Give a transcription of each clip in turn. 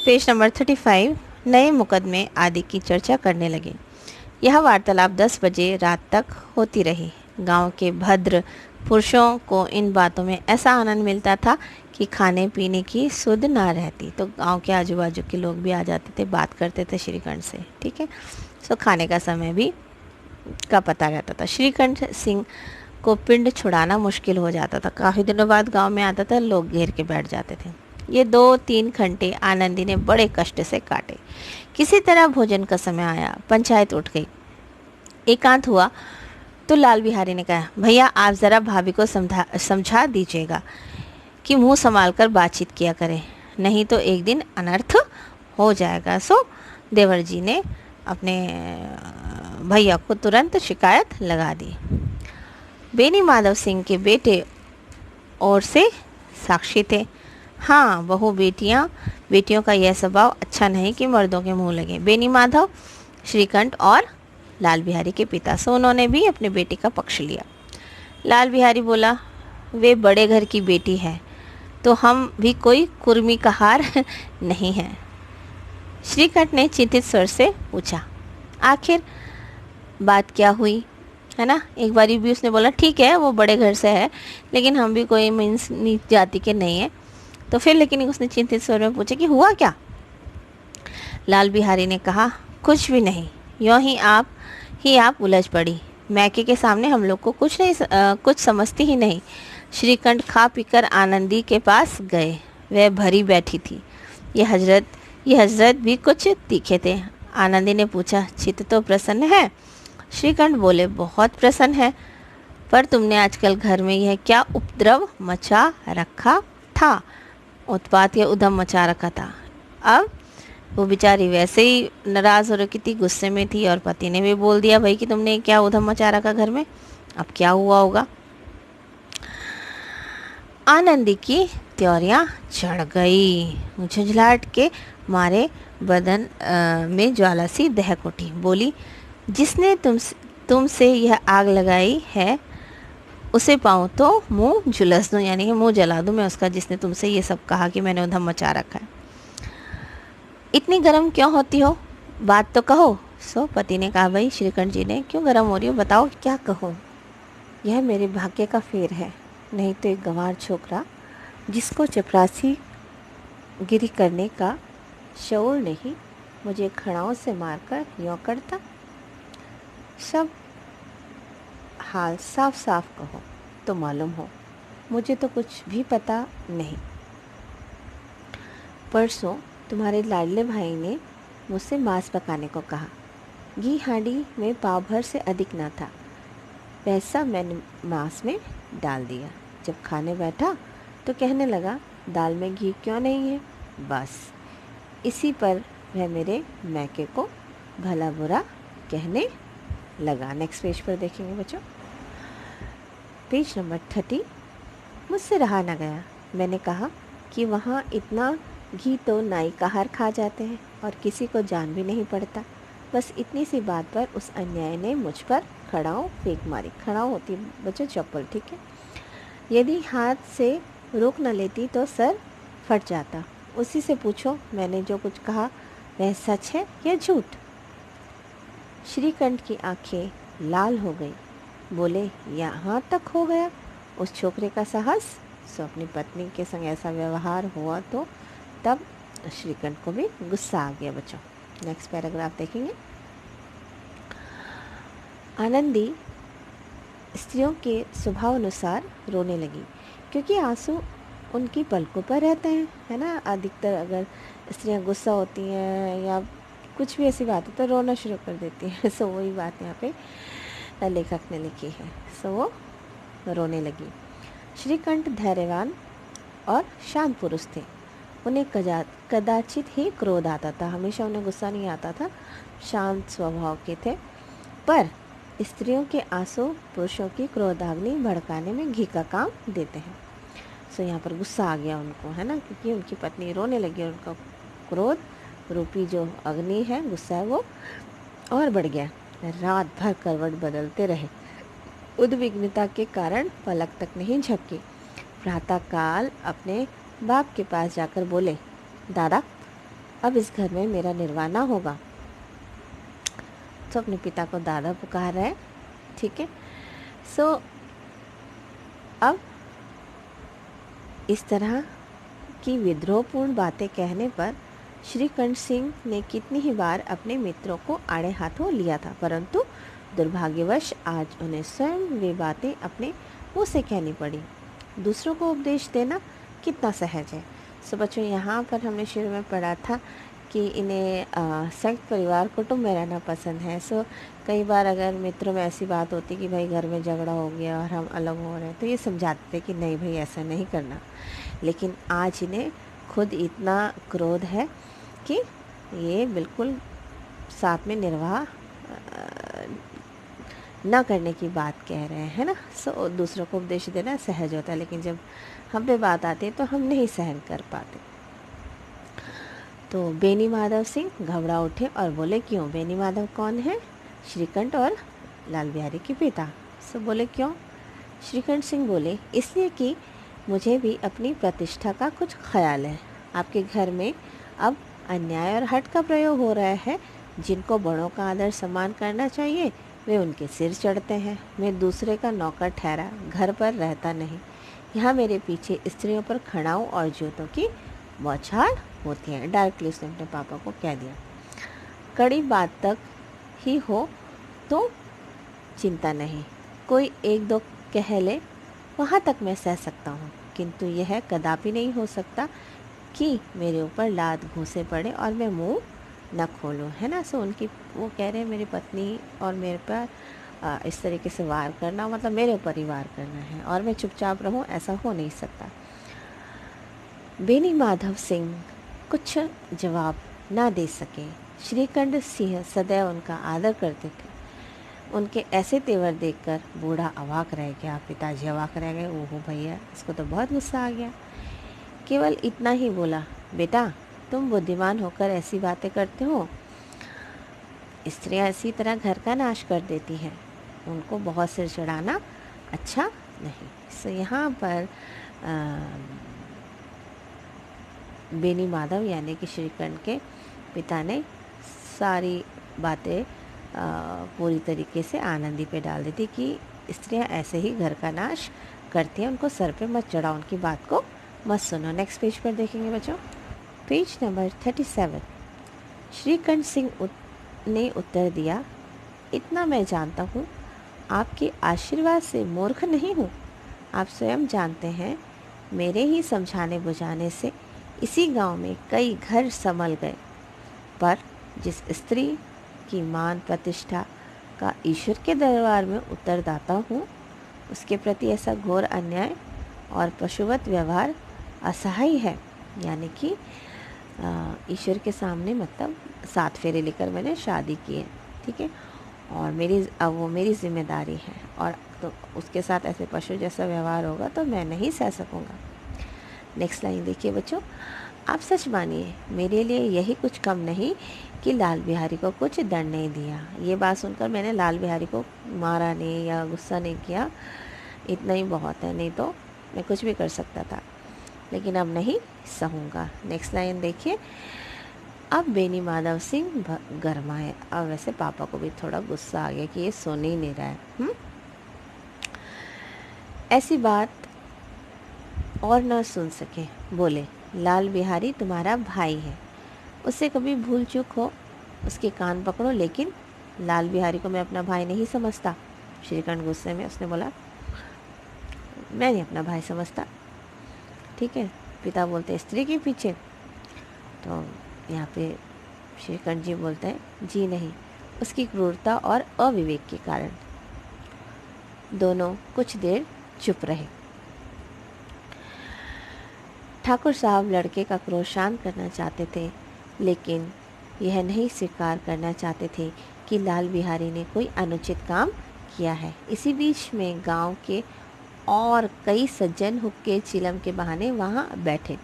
Page number 35। नए मुकदमे आदि की चर्चा करने लगे। यह वार्तालाप 10 बजे रात तक होती रही। गांव के भद्र पुरुषों को इन बातों में ऐसा आनंद मिलता था कि खाने पीने की सुध ना रहती। तो गांव के आजू बाजू के लोग भी आ जाते थे, बात करते थे श्रीकंठ से। ठीक है, सो खाने का समय भी का पता रहता था। श्रीकंठ सिंह को पिंड छुड़ाना मुश्किल हो जाता था। काफ़ी दिनों बाद गांव में आता था, लोग घेर के बैठ जाते थे। ये 2-3 घंटे आनंदी ने बड़े कष्ट से काटे। किसी तरह भोजन का समय आया, पंचायत उठ गई। एकांत हुआ तो लाल बिहारी ने कहा, भैया आप ज़रा भाभी को समझा दीजिएगा कि मुंह संभाल कर बातचीत किया करें, नहीं तो एक दिन अनर्थ हो जाएगा। सो देवर जी ने अपने भैया को तुरंत शिकायत लगा दी। बेनी माधव सिंह के बेटे और से साक्षी थे। हाँ, बेटियों का यह स्वभाव अच्छा नहीं कि मर्दों के मुंह लगे। बेनी माधव श्रीकंठ और लाल बिहारी के पिता, सो उन्होंने भी अपने बेटे का पक्ष लिया। लाल बिहारी बोला, वे बड़े घर की बेटी है तो हम भी कोई कुर्मी का हार नहीं है। श्रीकंठ ने चिंतित स्वर से पूछा, आखिर बात क्या हुई, है ना। एक बारी भी उसने बोला, ठीक है वो बड़े घर से है लेकिन हम भी कोई मीन्स नीच जाति के नहीं है। तो फिर लेकिन उसने चिंतित स्वर में पूछा कि हुआ क्या। लाल बिहारी ने कहा, कुछ भी नहीं, यूँ ही आप उलझ पड़ी। मैके के सामने हम लोग को कुछ समझती ही नहीं। श्रीकंठ खा पीकर आनंदी के पास गए। वह भरी बैठी थी। ये हजरत भी कुछ तीखे थे। आनंदी ने पूछा, चित्त तो प्रसन्न है। श्रीकंठ बोले, बहुत प्रसन्न है, पर तुमने आजकल घर में यह क्या उपद्रव मचा रखा था, उत्पात या उधम मचा रखा था। अब वो बेचारी वैसे ही नाराज़ हो रखी थी, गुस्से में थी, और पति ने भी बोल दिया भाई कि तुमने क्या उधम मचा रखा घर में। अब क्या हुआ होगा। आनंदी की त्योरियां चढ़ गई। झुंझलाहट के मारे बदन में ज्वाला सी दहक उठी। बोली, जिसने तुमसे यह आग लगाई है उसे पाऊँ तो मुंह झुलस दूँ, यानी कि मुंह जला दूँ मैं उसका, जिसने तुमसे ये सब कहा कि मैंने उधम मचा रखा है। इतनी गर्म क्यों होती हो, बात तो कहो। सो पति ने कहा, भाई श्रीकंठ जी ने, क्यों गर्म हो रही हो, बताओ क्या कहूँ। यह मेरे भाग्य का फेर है, नहीं तो एक गंवार छोकरा जिसको चपरासी गिरी करने का शऊर नहीं, मुझे खड़ाओं से मारकर यूँ करता। सब हाल साफ साफ कहो तो मालूम हो, मुझे तो कुछ भी पता नहीं। परसों तुम्हारे लाडले भाई ने मुझसे मांस पकाने को कहा। घी हांडी में पाव भर से अधिक ना था, वैसा मैंने मांस में डाल दिया। जब खाने बैठा तो कहने लगा, दाल में घी क्यों नहीं है। बस इसी पर वह मेरे मैके को भला बुरा कहने लगा। नेक्स्ट पेज पर देखेंगे बच्चों, पेज नंबर 30। मुझसे रहा ना गया। मैंने कहा कि वहाँ इतना घी तो नाई का हार खा जाते हैं और किसी को जान भी नहीं पड़ता। बस इतनी सी बात पर उस अन्याय ने मुझ पर खड़ाऊ फेंक मारी। खड़ाऊ होती बच्चों चप्पल, ठीक है। यदि हाथ से रोक न लेती तो सर फट जाता। उसी से पूछो मैंने जो कुछ कहा वह सच है या झूठ। श्रीकंठ की आंखें लाल हो गई। बोले, यहाँ तक हो गया उस छोकरे का साहस। सो अपनी पत्नी के संग ऐसा व्यवहार हुआ तो तब श्रीकंठ को भी गुस्सा आ गया बच्चों। नेक्स्ट पैराग्राफ देखेंगे। आनंदी स्त्रियों के स्वभाव अनुसार रोने लगी, क्योंकि आंसू उनकी पलकों पर रहते हैं, है ना। अधिकतर अगर स्त्रियां गुस्सा होती हैं या कुछ भी ऐसी बात है तो रोना शुरू कर देती हैं। सो वही बात यहाँ पे लेखक ने लिखी है। सो वो रोने लगी। श्रीकंठ धैर्यवान और शांत पुरुष थे। उन्हें कदाचित ही क्रोध आता था, हमेशा उन्हें गुस्सा नहीं आता था, शांत स्वभाव के थे। पर स्त्रियों के आंसू पुरुषों की क्रोधाग्नि भड़काने में घी का काम देते हैं। सो यहाँ पर गुस्सा आ गया उनको, है ना, क्योंकि उनकी पत्नी रोने लगी और उनका क्रोध रूपी जो अग्नि है, गुस्सा है, वो और बढ़ गया। रात भर करवट बदलते रहे। उद्विग्नता के कारण पलक तक नहीं झपकी। प्रातःकाल अपने बाप के पास जाकर बोले, दादा अब इस घर में मेरा निर्वाह ना होगा। तो अपने पिता को दादा पुकार रहा है। ठीक है। सो अब इस तरह की विद्रोहपूर्ण बातें कहने पर श्रीकंठ सिंह ने कितनी ही बार अपने मित्रों को आड़े हाथों लिया था, परंतु दुर्भाग्यवश आज उन्हें स्वयं वे बातें अपने मुंह से कहनी पड़ी। दूसरों को उपदेश देना कितना सहज है। सो बच्चों, यहाँ पर हमने शुरू में पढ़ा था कि इन्हें संयुक्त परिवार कुटुंब में रहना पसंद है। सो कई बार अगर मित्रों में ऐसी बात होती कि भाई घर में झगड़ा हो गया और हम अलग हो रहे हैं, तो ये समझाते थे कि नहीं भाई ऐसा नहीं करना। लेकिन आज इन्हें खुद इतना क्रोध है कि ये बिल्कुल साथ में निर्वाह ना करने की बात कह रहे हैं ना। सो दूसरों को उपदेश देना सहज होता है, लेकिन जब हम पे बात आती है तो हम नहीं सहन कर पाते। तो बेनी माधव सिंह घबरा उठे और बोले, क्यों? बेनी माधव कौन है? श्रीकंठ और लाल बिहारी के पिता। सो बोले, क्यों? श्रीकंठ सिंह बोले, इसलिए कि मुझे भी अपनी प्रतिष्ठा का कुछ ख्याल है। आपके घर में अब अन्याय और हठ का प्रयोग हो रहा है। जिनको बड़ों का आदर सम्मान करना चाहिए वे उनके सिर चढ़ते हैं। मैं दूसरे का नौकर ठहरा घर पर रहता नहीं। यहाँ मेरे पीछे स्त्रियों पर खड़ाऊ और जूतों की बौछार होती है। डायरेक्टली उसने अपने पापा को कह दिया। कड़ी बात तक ही हो तो चिंता नहीं, कोई एक दो कह ले वहाँ तक मैं सह सकता हूँ, किंतु यह कदापि नहीं हो सकता कि मेरे ऊपर लात घूंसे पड़े और मैं मुंह न खोलूँ, है ना। सो उनकी वो कह रहे हैं मेरी पत्नी और मेरे पर इस तरीके से वार करना, मतलब मेरे ऊपर ही वार करना है और मैं चुपचाप रहूँ, ऐसा हो नहीं सकता। बेनी माधव सिंह कुछ जवाब ना दे सके। श्रीकंठ सिंह सदैव उनका आदर करते थे। उनके ऐसे तेवर देखकर बूढ़ा अवाक रह गया। पिताजी अवाक रह गए। ओहो भैया, इसको तो बहुत गुस्सा आ गया। केवल इतना ही बोला, बेटा तुम बुद्धिमान होकर ऐसी बातें करते हो। स्त्रियां इसी तरह घर का नाश कर देती हैं, उनको बहुत सिर चढ़ाना अच्छा नहीं। सो यहाँ पर बेनी माधव यानी कि श्रीकंठ के पिता ने सारी बातें पूरी तरीके से आनंदी पे डाल दी थी कि स्त्रियां ऐसे ही घर का नाश करती हैं, उनको सर पे मत चढ़ाओ, उनकी बात को मत सुनो। नेक्स्ट पेज पर देखेंगे बच्चों, पेज नंबर 37। श्रीकंठ सिंह ने उत्तर दिया, इतना मैं जानता हूँ, आपके आशीर्वाद से मूर्ख नहीं हूँ। आप स्वयं जानते हैं मेरे ही समझाने बुझाने से इसी गांव में कई घर संभल गए, पर जिस स्त्री की मान प्रतिष्ठा का ईश्वर के दरबार में उत्तरदाता हूँ, उसके प्रति ऐसा घोर अन्याय और पशुवत व्यवहार असहाय है। यानी कि ईश्वर के सामने मतलब 7 फेरे लेकर मैंने शादी की है, ठीक है, और अब वो मेरी जिम्मेदारी है, और तो उसके साथ ऐसे पशु जैसा व्यवहार होगा तो मैं नहीं सह सकूँगा। नेक्स्ट लाइन देखिए बच्चों, आप सच मानिए मेरे लिए यही कुछ कम नहीं कि लाल बिहारी को कुछ दंड नहीं दिया। ये बात सुनकर मैंने लाल बिहारी को मारा नहीं या गुस्सा नहीं किया, इतना ही बहुत है, नहीं तो मैं कुछ भी कर सकता था, लेकिन अब नहीं सहूँगा। नेक्स्ट लाइन देखिए, अब बेनी माधव सिंह गरमाए। अब वैसे पापा को भी थोड़ा गुस्सा आ गया कि ये सोने ही नहीं रहा है। ऐसी बात और ना सुन सके, बोले, लाल बिहारी तुम्हारा भाई है, उससे कभी भूल चूक हो उसके कान पकड़ो, लेकिन लाल बिहारी को मैं अपना भाई नहीं समझता। श्रीकंठ गुस्से में उसने बोला, मैं नहीं अपना भाई समझता, ठीक है। पिता बोलते स्त्री के पीछे, तो यहाँ पे श्रीकंठ जी बोलते हैं, जी नहीं, उसकी क्रूरता और अविवेक के कारण। दोनों कुछ देर चुप रहे। ठाकुर साहब लड़के का क्रोध शांत करना चाहते थे, लेकिन यह नहीं स्वीकार करना चाहते थे कि लाल बिहारी ने कोई अनुचित काम किया है। इसी बीच में गांव के और कई सज्जन हुक्के चिलम के बहाने वहां बैठे।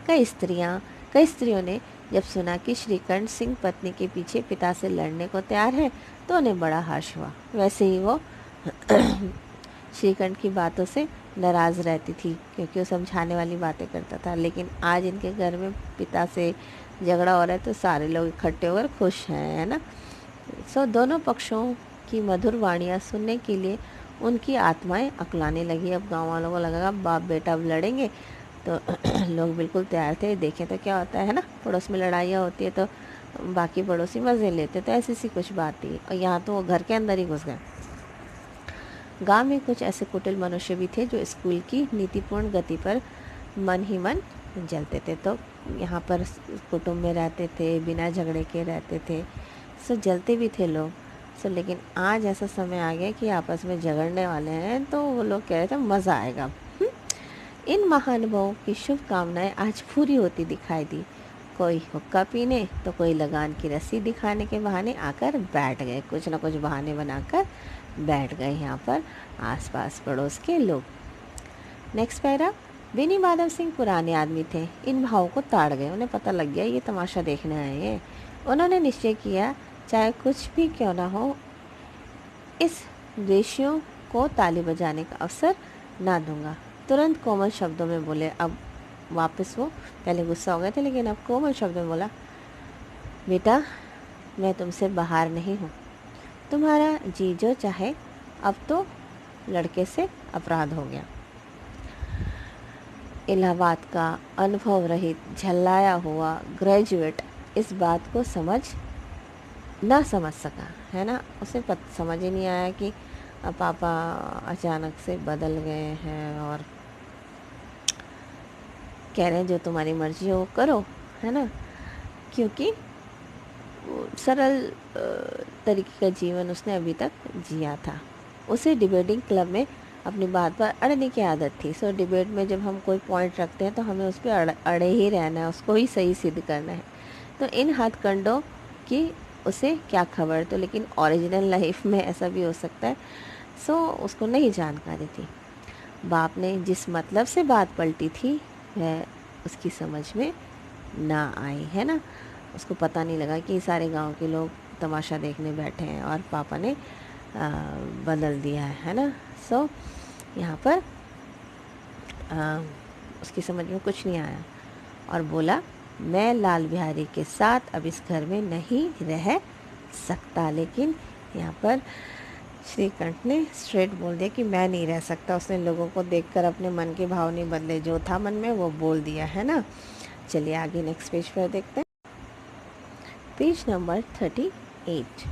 कई स्त्रियों ने जब सुना कि श्रीकंठ सिंह पत्नी के पीछे पिता से लड़ने को तैयार है तो उन्हें बड़ा हर्ष हुआ। वैसे ही वो श्रीकंठ की बातों से नाराज़ रहती थी, क्योंकि वो समझाने वाली बातें करता था, लेकिन आज इनके घर में पिता से झगड़ा हो रहा है तो सारे लोग इकट्ठे होकर खुश हैं, है ना। सो दोनों पक्षों की मधुर वाणियाँ सुनने के लिए उनकी आत्माएं अकलाने लगी। अब गांव वालों को लगा बाप बेटा अब लड़ेंगे, तो लोग बिल्कुल तैयार थे। देखें तो क्या होता है ना, पड़ोस में लड़ाइयाँ होती है तो बाकी पड़ोसी मज़े लेते, तो ऐसी सी कुछ बात थी। और यहाँ तो वो घर के अंदर ही घुस गए। गांव में कुछ ऐसे कुटिल मनुष्य भी थे जो स्कूल की नीतिपूर्ण गति पर मन ही मन जलते थे। तो यहाँ पर कुटुंब में रहते थे, बिना झगड़े के रहते थे, सो जलते भी थे लोग। सो लेकिन आज ऐसा समय आ गया कि आपस में झगड़ने वाले हैं, तो वो लोग कह रहे थे मज़ा आएगा। इन महानुभावों की शुभकामनाएं आज पूरी होती दिखाई दी। कोई हुक्का पीने तो कोई लगान की रस्सी दिखाने के बहाने आकर बैठ गए, कुछ ना कुछ बहाने बनाकर बैठ गए यहाँ पर आसपास पड़ोस के लोग। Next para. बेनी माधव सिंह पुराने आदमी थे, इन भावों को ताड़ गए। उन्हें पता लग गया ये तमाशा देखने आए हैं। उन्होंने निश्चय किया चाहे कुछ भी क्यों ना हो, इस देशियों को ताली बजाने का अवसर ना दूंगा। तुरंत कोमल शब्दों में बोले। अब वापस वो पहले गुस्सा हो गए थे, लेकिन अब कोमल शब्दों में बोला, बेटा मैं तुमसे बाहर नहीं हूँ, तुम्हारा जी जो चाहे। अब तो लड़के से अपराध हो गया। इलाहाबाद का अनुभव रहित झल्लाया हुआ ग्रेजुएट इस बात को ना समझ सका, है ना। उसे समझ ही नहीं आया कि पापा अचानक से बदल गए हैं और कह रहे हैं जो तुम्हारी मर्जी हो वो करो, है ना। क्योंकि सरल तरीके का जीवन उसने अभी तक जिया था। उसे डिबेटिंग क्लब में अपनी बात पर अड़ने की आदत थी। सो डिबेट में जब हम कोई पॉइंट रखते हैं तो हमें उस पर अड़े ही रहना है, उसको ही सही सिद्ध करना है। तो इन हथकंडों की उसे क्या खबर। तो लेकिन ओरिजिनल लाइफ में ऐसा भी हो सकता है। सो उसको नहीं जानकारी थी। बाप ने जिस मतलब से बात पलटी थी वह उसकी समझ में ना आई, है ना। उसको पता नहीं लगा कि सारे गांव के लोग तमाशा देखने बैठे हैं और पापा ने बदल दिया है ना। सो यहाँ पर उसकी समझ में कुछ नहीं आया और बोला, मैं लाल बिहारी के साथ अब इस घर में नहीं रह सकता। लेकिन यहाँ पर श्रीकंठ ने स्ट्रेट बोल दिया कि मैं नहीं रह सकता। उसने लोगों को देखकर अपने मन के भाव नहीं बदले, जो था मन में वो बोल दिया, है ना। चलिए आगे नेक्स्ट पेज पर देखते हैं। Page number 38।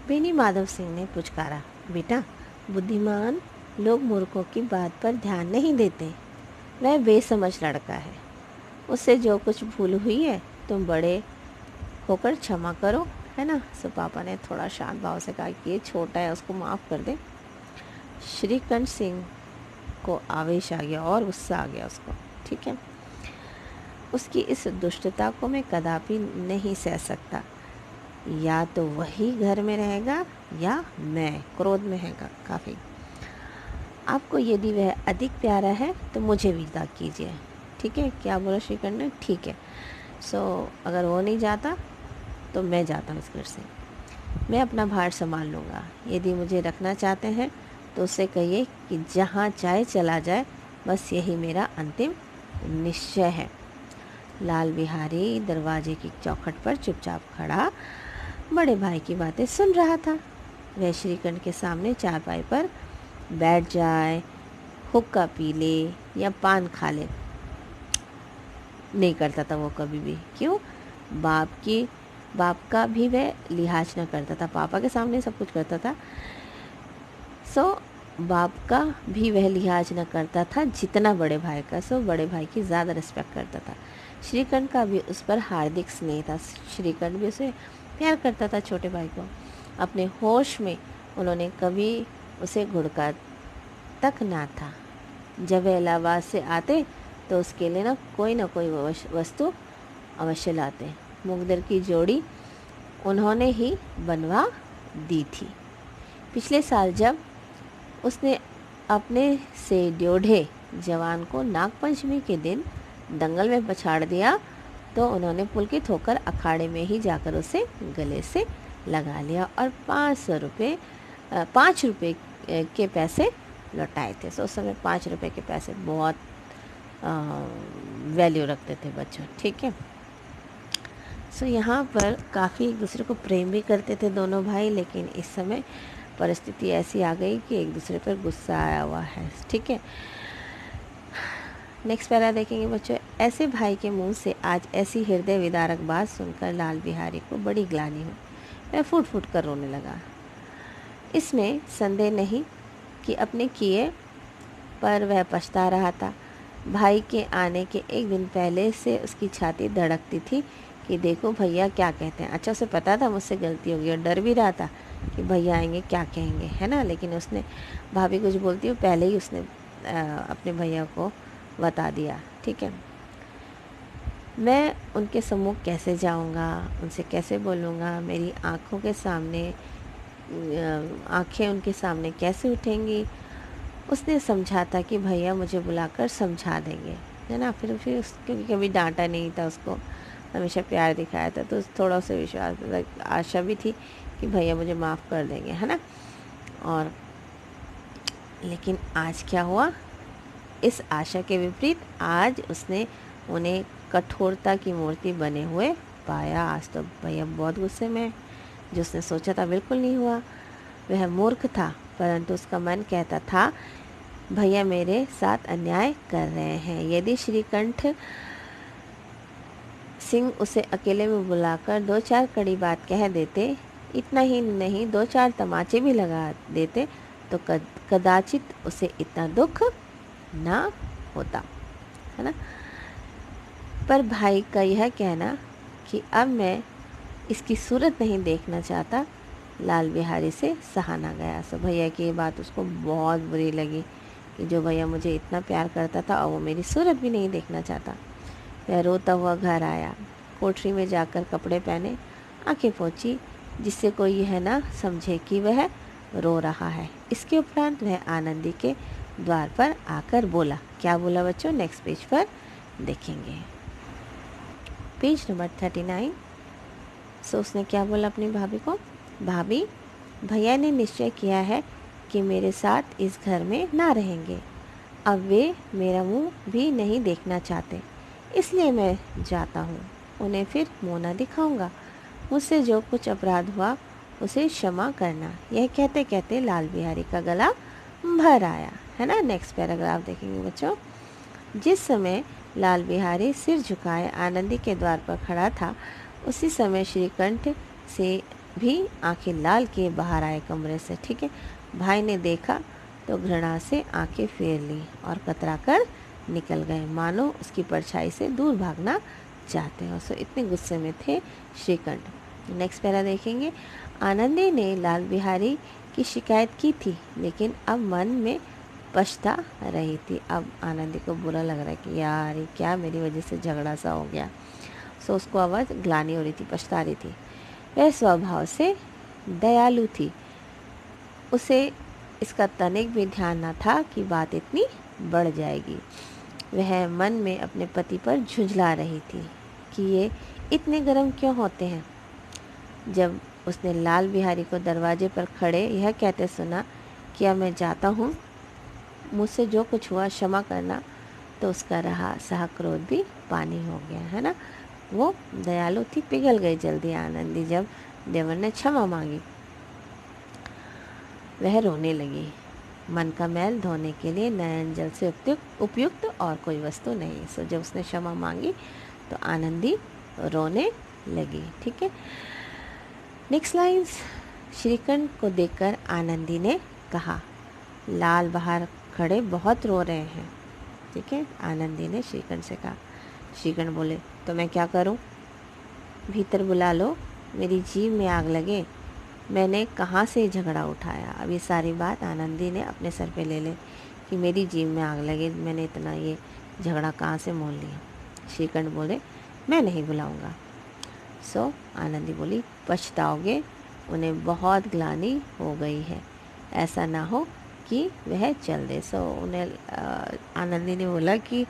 बेनी माधव सिंह ने पुचकारा, बेटा बुद्धिमान लोग मूर्खों की बात पर ध्यान नहीं देते। वह बेसमझ लड़का है, उससे जो कुछ भूल हुई है तुम बड़े होकर क्षमा करो, है ना। सो पापा ने थोड़ा शांत भाव से कहा कि ये छोटा है, उसको माफ़ कर दे। श्रीकंठ सिंह को आवेश आ गया और गुस्सा आ गया उसको, ठीक है। उसकी इस दुष्टता को मैं कदापि नहीं सह सकता। या तो वही घर में रहेगा या मैं। क्रोध में है काफ़ी। आपको यदि वह अधिक प्यारा है तो मुझे विदा कीजिए, ठीक है। क्या बोला श्रीकंठ ने, ठीक है। सो अगर वो नहीं जाता तो मैं जाता हूँ इस घर से, मैं अपना भार संभाल लूँगा। यदि मुझे रखना चाहते हैं तो उससे कहिए कि जहाँ चाहे चला जाए, बस यही मेरा अंतिम निश्चय है। लाल बिहारी दरवाजे की चौखट पर चुपचाप खड़ा बड़े भाई की बातें सुन रहा था। वह श्रीकंठ के सामने चारपाई पर बैठ जाए, हुक्का पी ले या पान खा ले, नहीं करता था वो कभी भी। क्यों? बाप का भी वह लिहाज न करता था। पापा के सामने सब कुछ करता था, सो बाप का भी वह लिहाज न करता था जितना बड़े भाई का। सो बड़े भाई की ज़्यादा रिस्पेक्ट करता था। श्रीकंठ का भी उस पर हार्दिक स्नेह था। श्रीकंठ भी उसे प्यार करता था, छोटे भाई को। अपने होश में उन्होंने कभी उसे घुड़का तक ना था। जब वह इलाहाबाद से आते तो उसके लिए ना कोई वस्तु अवश्य लाते। मुकद्दर की जोड़ी उन्होंने ही बनवा दी थी। पिछले साल जब उसने अपने से ड्योढ़े जवान को नागपंचमी के दिन दंगल में पछाड़ दिया तो उन्होंने पुलकित होकर अखाड़े में ही जाकर उसे गले से लगा लिया और 5 रुपये के पैसे लौटाए थे। सो उस समय 5 रुपये के पैसे बहुत वैल्यू रखते थे बच्चों, ठीक है। सो यहाँ पर काफ़ी एक दूसरे को प्रेम भी करते थे दोनों भाई, लेकिन इस समय परिस्थिति ऐसी आ गई कि एक दूसरे पर गुस्सा आया हुआ है। ठीक है, नेक्स्ट पैरा देखेंगे बच्चों। ऐसे भाई के मुंह से आज ऐसी हृदय विदारक बात सुनकर लाल बिहारी को बड़ी ग्लानि हुई। वह फूट फूट कर रोने लगा। इसमें संदेह नहीं कि अपने किए पर वह पछता रहा था। भाई के आने के एक दिन पहले से उसकी छाती धड़कती थी कि देखो भैया क्या कहते हैं। अच्छा, उसे पता था मुझसे गलती होगी और डर भी रहा था कि भैया आएंगे क्या कहेंगे, है ना। लेकिन उसने, भाभी कुछ बोलती हो पहले ही उसने अपने भैया को बता दिया। ठीक है, मैं उनके सम्मुख कैसे जाऊंगा, उनसे कैसे बोलूँगा, मेरी आँखों के सामने आँखें उनके सामने कैसे उठेंगी। उसने समझा था कि भैया मुझे बुलाकर समझा देंगे, है ना। फिर क्योंकि कभी डांटा नहीं था, उसको हमेशा प्यार दिखाया था, तो थोड़ा सा विश्वास, आशा भी थी कि भैया मुझे माफ़ कर देंगे, है ना। और लेकिन आज क्या हुआ, इस आशा के विपरीत आज उसने उन्हें कठोरता की मूर्ति बने हुए पाया। आज तो भैया बहुत गुस्से में है। जो उसने सोचा था बिल्कुल नहीं हुआ। वह मूर्ख था, परंतु उसका मन कहता था भैया मेरे साथ अन्याय कर रहे हैं। यदि श्रीकंठ सिंह उसे अकेले में बुलाकर दो चार कड़ी बात कह देते, इतना ही नहीं दो चार तमाचे भी लगा देते, तो कदाचित उसे इतना दुख ना होता, है ना। पर भाई का यह कहना कि अब मैं इसकी सूरत नहीं देखना चाहता, लाल बिहारी से सहा ना गया। सो भैया की ये बात उसको बहुत बुरी लगी कि जो भैया मुझे इतना प्यार करता था और वो मेरी सूरत भी नहीं देखना चाहता। वह रोता हुआ घर आया, कोठरी में जाकर कपड़े पहने, आंखें पोंछी, जिससे कोई यह ना समझे कि वह रो रहा है। इसके उपरांत वह आनंदी के द्वार पर आकर बोला। क्या बोला बच्चों, नेक्स्ट पेज पर देखेंगे, पेज नंबर 39। सो उसने क्या बोला अपनी भाभी को, भाभी भैया ने निश्चय किया है कि मेरे साथ इस घर में ना रहेंगे। अब वे मेरा मुंह भी नहीं देखना चाहते, इसलिए मैं जाता हूँ। उन्हें फिर मुँह न दिखाऊंगा। मुझसे जो कुछ अपराध हुआ उसे क्षमा करना। यह कहते कहते लाल बिहारी का गला भर आया, है ना। नेक्स्ट पैराग्राफ देखेंगे बच्चों। जिस समय लाल बिहारी सिर झुकाए आनंदी के द्वार पर खड़ा था, उसी समय श्रीकंठ से भी आंखें लाल किए बाहर आए कमरे से। ठीक है, भाई ने देखा तो घृणा से आंखें फेर ली और कतरा कर निकल गए, मानो उसकी परछाई से दूर भागना चाहते हो। सो इतने गुस्से में थे श्रीकंठ। नेक्स्ट पैरा देखेंगे। आनंदी ने लाल बिहारी की शिकायत की थी, लेकिन अब मन में पछता रही थी। अब आनंदी को बुरा लग रहा है कि यार ये क्या मेरी वजह से झगड़ा सा हो गया। सो उसको आवाज़ ग्लानि हो रही थी, पछता रही थी। वह स्वभाव से दयालु थी, उसे इसका तनिक भी ध्यान न था कि बात इतनी बढ़ जाएगी। वह मन में अपने पति पर झुंझला रही थी कि ये इतने गर्म क्यों होते हैं। जब उसने लाल बिहारी को दरवाजे पर खड़े यह कहते सुना कि अब मैं जाता हूँ, मुझसे जो कुछ हुआ क्षमा करना, तो उसका रहा सहा क्रोध भी पानी हो गया, है ना। वो दयालु थी, पिघल गई जल्दी आनंदी जब देवर ने क्षमा मांगी। वह रोने लगी। मन का मैल धोने के लिए नयन जल से उपयुक्त और कोई वस्तु नहीं। सो जब उसने क्षमा मांगी तो आनंदी रोने लगी। ठीक है, नेक्स्ट लाइन्स। श्रीकंठ को देखकर आनंदी ने कहा, लाल बाहर खड़े बहुत रो रहे हैं। ठीक है, आनंदी ने श्रीकंठ से कहा। श्रीकंठ बोले, तो मैं क्या करूं? भीतर बुला लो, मेरी जीभ में आग लगे, मैंने कहाँ से झगड़ा उठाया। अब ये सारी बात आनंदी ने अपने सर पे ले ले कि मेरी जीभ में आग लगे, मैंने इतना ये झगड़ा कहाँ से मोल लिया। श्रीकंठ बोले, मैं नहीं बुलाऊंगा। सो आनंदी बोली, पछताओगे, उन्हें बहुत ग्लानि हो गई है, ऐसा ना हो कि वह चल दे। सो उन्हें आनंदी ने बोला कि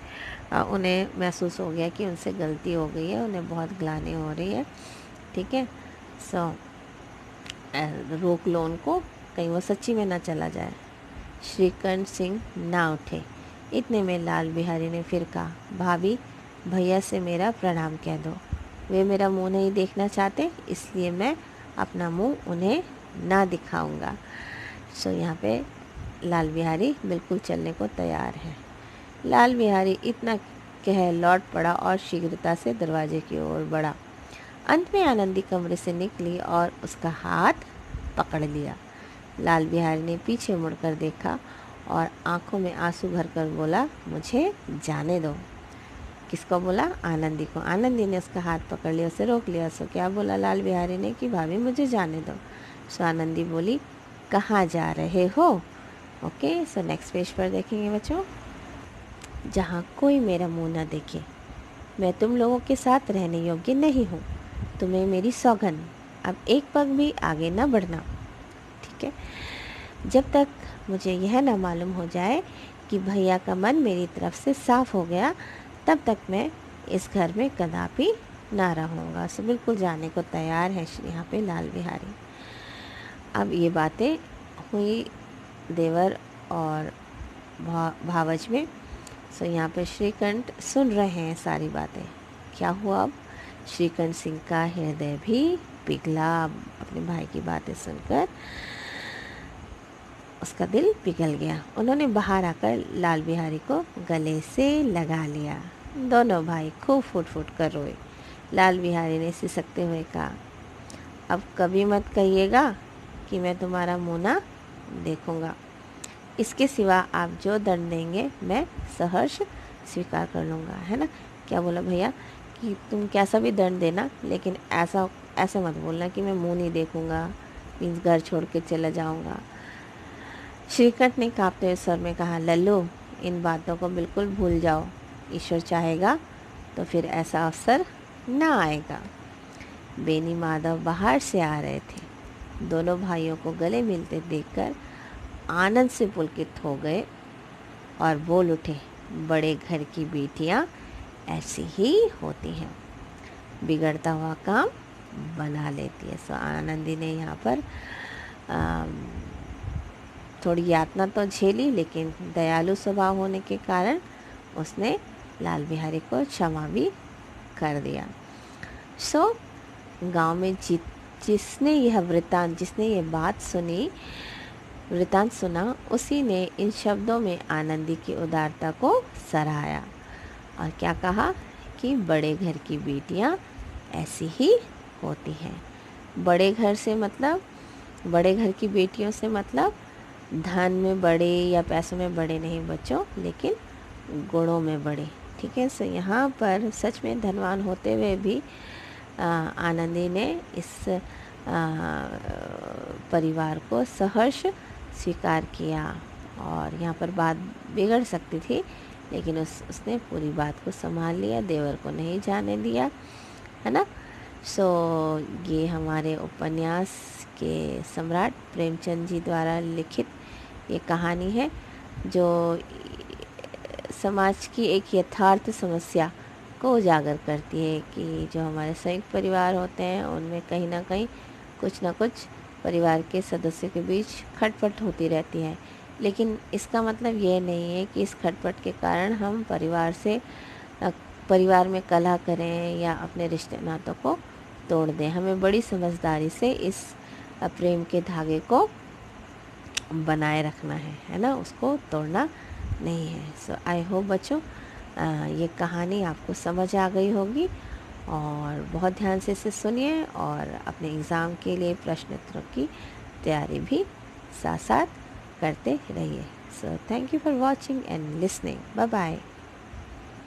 उन्हें महसूस हो गया कि उनसे गलती हो गई है, उन्हें बहुत ग्लानि हो रही है। ठीक है, सो रोक लो उनको, कहीं वो सच्ची में ना चला जाए। श्रीकंठ सिंह ना उठे। इतने में लाल बिहारी ने फिर कहा, भाभी भैया से मेरा प्रणाम कह दो। वे मेरा मुंह नहीं देखना चाहते, इसलिए मैं अपना मुंह उन्हें ना दिखाऊंगा। सो यहाँ पे लाल बिहारी बिल्कुल चलने को तैयार है। लाल बिहारी इतना कह लौट पड़ा और शीघ्रता से दरवाजे की ओर बढ़ा। अंत में आनंदी कमरे से निकली और उसका हाथ पकड़ लिया। लाल बिहारी ने पीछे मुड़कर देखा और आंखों में आंसू भरकर बोला, मुझे जाने दो। किसको बोला? आनंदी को। आनंदी ने उसका हाथ पकड़ लिया, उसे रोक लिया। सो क्या बोला लाल बिहारी ने कि भाभी मुझे जाने दो। सो आनंदी बोली, कहाँ जा रहे हो? ओके, सो नेक्स्ट पेज पर देखेंगे बच्चों। जहाँ कोई मेरा मुंह न देखे, मैं तुम लोगों के साथ रहने योग्य नहीं हूँ। तुम्हें मेरी सौगंध, अब एक पग भी आगे न बढ़ना, ठीक है? जब तक मुझे यह न मालूम हो जाए कि भैया का मन मेरी तरफ से साफ हो गया, तब तक मैं इस घर में कदापि ना रहूँगा। सो बिल्कुल जाने को तैयार है यहाँ पे लाल बिहारी। अब ये बातें हुई देवर और भावज में। सो यहाँ पे श्रीकंठ सुन रहे हैं सारी बातें। क्या हुआ अब? श्रीकंठ सिंह का हृदय भी पिघला। अपने भाई की बातें सुनकर उसका दिल पिघल गया। उन्होंने बाहर आकर लाल बिहारी को गले से लगा लिया। दोनों भाई खूब फुट फुट कर रोए। लाल बिहारी ने सिसकते हुए कहा, अब कभी मत कहिएगा कि मैं तुम्हारा मुँह ना देखूंगा। इसके सिवा आप जो दंड देंगे मैं सहर्ष स्वीकार कर लूँगा, है ना? क्या बोला भैया कि तुम कैसा भी दंड देना, लेकिन ऐसा मत बोलना कि मैं मुंह नहीं देखूंगा, मीन्स घर छोड़ के चला जाऊंगा। श्रीकंठ ने कांपते हुए स्वर में कहा, लल्लू, इन बातों को बिल्कुल भूल जाओ। ईश्वर चाहेगा तो फिर ऐसा अवसर ना आएगा। बेनी माधव बाहर से आ रहे थे। दोनों भाइयों को गले मिलते देखकर आनंद से पुलकित हो गए और बोल उठे, बड़े घर की बेटियां ऐसी ही होती हैं, बिगड़ता हुआ काम बना लेती है। सो आनंदी ने यहाँ पर थोड़ी यातना तो झेली, लेकिन दयालु स्वभाव होने के कारण उसने लाल बिहारी को क्षमा भी कर दिया। सो गांव में जिसने ये वृतांत सुना, उसी ने इन शब्दों में आनंदी की उदारता को सराहा और क्या कहा कि बड़े घर की बेटियां ऐसी ही होती हैं। बड़े घर की बेटियों से मतलब धन में बड़े या पैसों में बड़े नहीं बच्चों, लेकिन गुणों में बड़े, ठीक है? सो यहाँ पर सच में धनवान होते हुए भी आनंदी ने इस परिवार को सहर्ष स्वीकार किया। और यहाँ पर बात बिगड़ सकती थी, लेकिन उसने पूरी बात को संभाल लिया, देवर को नहीं जाने दिया, है ना? सो ये हमारे उपन्यास के सम्राट प्रेमचंद जी द्वारा लिखित ये कहानी है, जो समाज की एक यथार्थ समस्या को उजागर करती है कि जो हमारे संयुक्त परिवार होते हैं उनमें कहीं ना कहीं कुछ ना कुछ परिवार के सदस्यों के बीच खटपट होती रहती है। लेकिन इसका मतलब ये नहीं है कि इस खटपट के कारण हम परिवार में कलह करें या अपने रिश्ते नातों को तोड़ दें। हमें बड़ी समझदारी से इस प्रेम के धागे को बनाए रखना है ना? उसको तोड़ना नहीं है। सो आई होप बच्चों ये कहानी आपको समझ आ गई होगी और बहुत ध्यान से इसे सुनिए और अपने एग्ज़ाम के लिए प्रश्नोत्तरों की तैयारी भी साथ साथ करते रहिए। So thank you for watching and listening. Bye bye.